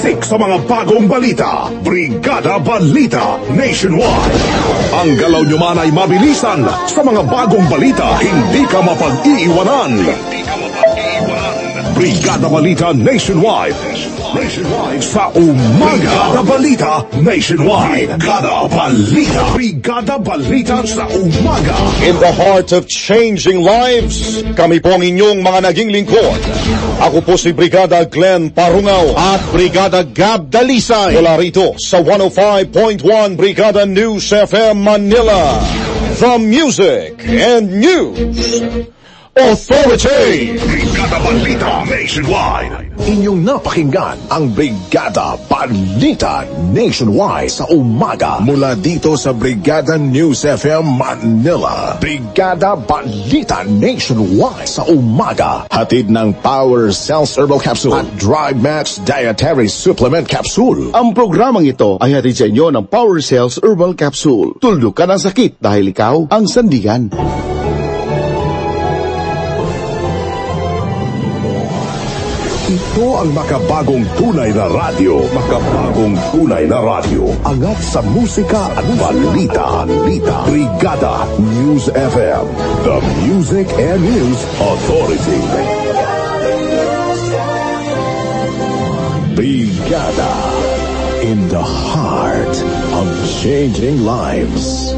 Siksik sa mga bagong balita. Brigada Balita Nationwide. Ang galaw nyo man ay mabilisan. Sa mga bagong balita, hindi ka mapag-iiwanan. Brigada Balita Nationwide. Sa umaga. Brigada Balita Nationwide. Brigada Balita sa umaga. In the heart of changing lives, kami po ang inyong mga naging lingkod. Ako po si Brigada Glenn Parungaw at Brigada Gab Dalisay. Mula rito sa 105.1 Brigada News FM Manila. The Music and News Authority. Brigada Balita Nationwide. Inyong napakinggan ang Brigada Balita Nationwide sa umaga mula dito sa Brigada News FM Manila. Brigada Balita Nationwide sa umaga. Hatid ng Power Cells Herbal Capsule at Drive Max Dietary Supplement Capsule. Ang programang ito ay hatid sa inyo ng Power Cells Herbal Capsule. Tuldok ka ng sakit dahil ikaw ang sandigan. Ito ang makabagong tunay na radyo. Makabagong tunay na radyo. Angat sa musika at balita. Brigada News FM. The Music and News Authority. Brigada. In the heart of changing lives.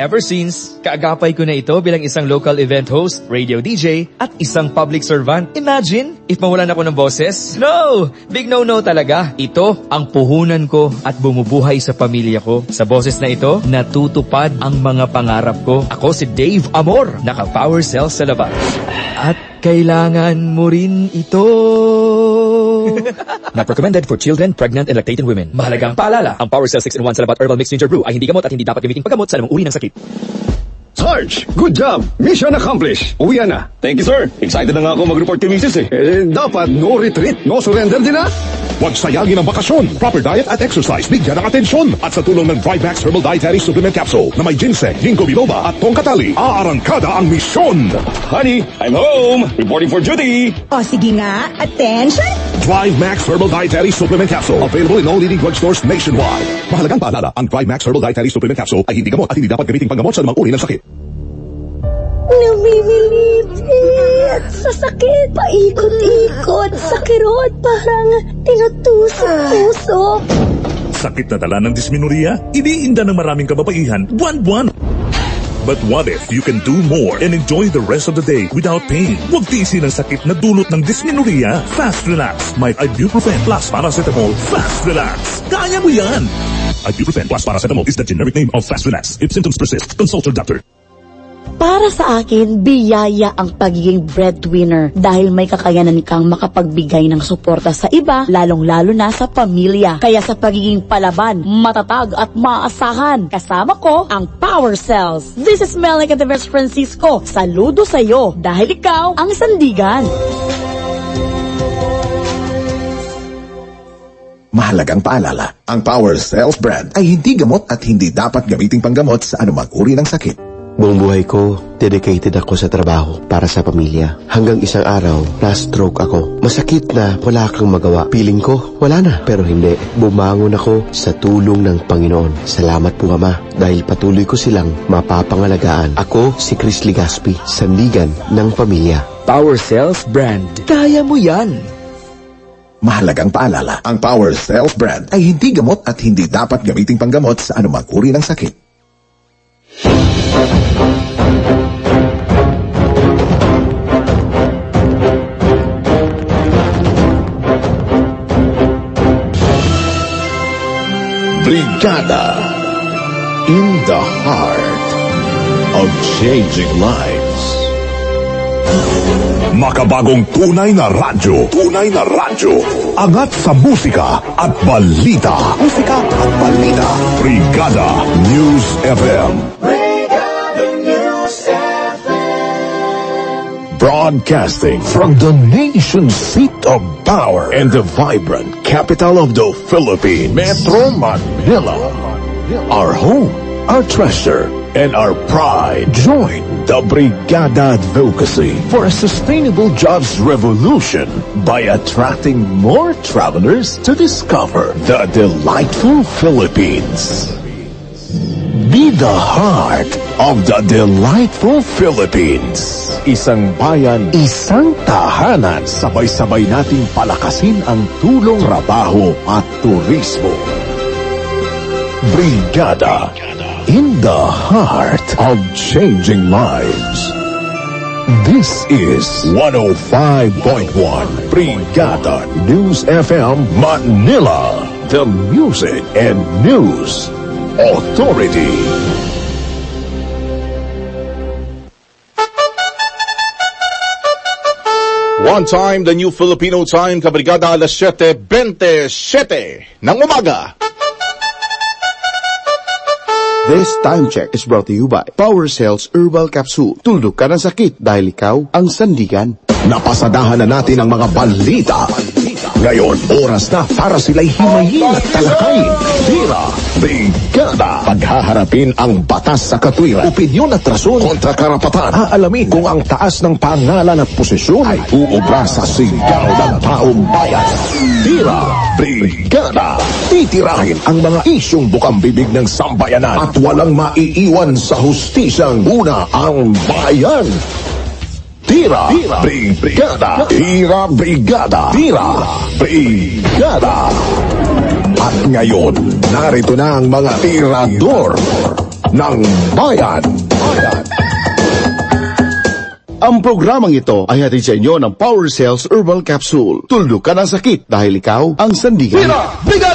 Ever since, kaagapay ko na ito bilang isang local event host, radio DJ, at isang public servant. Imagine, if mawalan ako ng boses? No! Big no-no talaga. Ito ang puhunan ko at bumubuhay sa pamilya ko. Sa boses na ito, natutupad ang mga pangarap ko. Ako si Dave Amor, naka-Power Cells sa labas. At kailangan mo rin ito. Not recommended for children, pregnant, and lactating women. Mahalagang paalala, ang Power Cells 6-in-1 Salabat Herbal Mixed Ginger Brew ay hindi gamot at hindi dapat gamitin paggamot sa anumang uri ng sakit. Sarge, good job! Mission accomplished. Uwi na. Thank you, sir. Excited na nga ako mag-report kay Mrs. Dapat no retreat, no surrender din, ha? Huwag sayangin ang bakasyon. Proper diet at exercise, bigyan ng atensyon. At sa tulong ng Drive Max Herbal Dietary Supplement Capsule na may ginseng, ginkgo biloba at tongkatali, aarangkada ang misyon. Honey, I'm home. Reporting for duty. O sige nga, attention! Drive Max Herbal Dietary Supplement Capsule. Available in all leading drugstores nationwide. Mahalagang paalala, ang Drive Max Herbal Dietary Supplement Capsule ay hindi gamot at hindi dapat gamitin panggamot sa anumang uri ng sakit. Namimilipit sa sakit, paikot-ikot sa kirot, parang tinutusok-tusok. Sakit na dala ng dysmenorrhea? Iniinda ng maraming kababaihan buwan-buwan. But what if you can do more and enjoy the rest of the day without pain? Huwag tiisin ang sakit na dulot ng dysmenorrhea. Fast Relax. May Ibuprofen plus Paracetamol. Fast Relax. Kaya mo yan! Ibuprofen plus Paracetamol is the generic name of Fast Relax. If symptoms persist, consult your doctor. Para sa akin, biyaya ang pagiging breadwinner dahil may kakayanan kang makapagbigay ng suporta sa iba, lalong-lalo na sa pamilya. Kaya sa pagiging palaban, matatag at maasahan, kasama ko ang Power Cells. This is Melanie Cantaveras Francisco. Saludo sa iyo dahil ikaw ang sandigan. Mahalagang paalala, ang Power Cells brand ay hindi gamot at hindi dapat gamiting panggamot sa anumang uri ng sakit. Buong buhay ko, dedicated ako sa trabaho para sa pamilya. Hanggang isang araw, na-stroke ako. Masakit na wala kang magawa. Piling ko, wala na. Pero hindi. Bumangon ako sa tulong ng Panginoon. Salamat po, Ama, dahil patuloy ko silang mapapangalagaan. Ako si Chris Ligaspi, sandigan ng pamilya. Power Cells brand. Kaya mo yan! Mahalagang paalala, ang Power Cells brand ay hindi gamot at hindi dapat gamiting panggamot sa anumang uri ng sakit. Brigada, in the heart of changing lives. Makabagong tunay na radyo. Tunay na radyo. Angat sa musika at balita. Musika at balita. Brigada News FM. Brigada News FM. Broadcasting from the nation's seat of power and the vibrant capital of the Philippines, Metro Manila. Our home, our treasure and our pride. Join the Brigada Advocacy for a sustainable jobs revolution by attracting more travelers to discover the delightful Philippines. Be the heart of the delightful Philippines. Isang bayan, isang tahanan. Sabay-sabay nating palakasin ang tulong, trabaho at turismo. Brigada, in the heart of changing lives. This is 105.1 Brigada News FM Manila, the Music and News Authority. One time, the New Filipino Time, kabrigada, alas 7:27 ng umaga. This time check is brought to you by Power Cells Herbal Capsule. Tuldok ka ng sakit dahil ikaw ang sandigan. Napasadahan na natin ang mga balita. Ngayon, oras na para sila'y himayin at talakayin. Tira, Brigada. Paghaharapin ang batas sa katwiran, opinyon at rason kontra karapatan. Aalamin kung ang taas ng pangalan at posisyon ay uubra sa sigaw ng taong bayan. Tira, Brigada. Titirahin ang mga isyong bukang bibig ng sambayanan at walang maiiwan sa hustisyang una ang bayan. Tira, Brigada. Tira, Brigada. Tira, Brigada. At ngayon, narito na ang mga tirador ng bayan. Ang programang ito ay hatid sa inyo ng Power Cells Herbal Capsule. Tuldok ka ng sakit dahil ikaw ang sandigan. Tira, Brigada.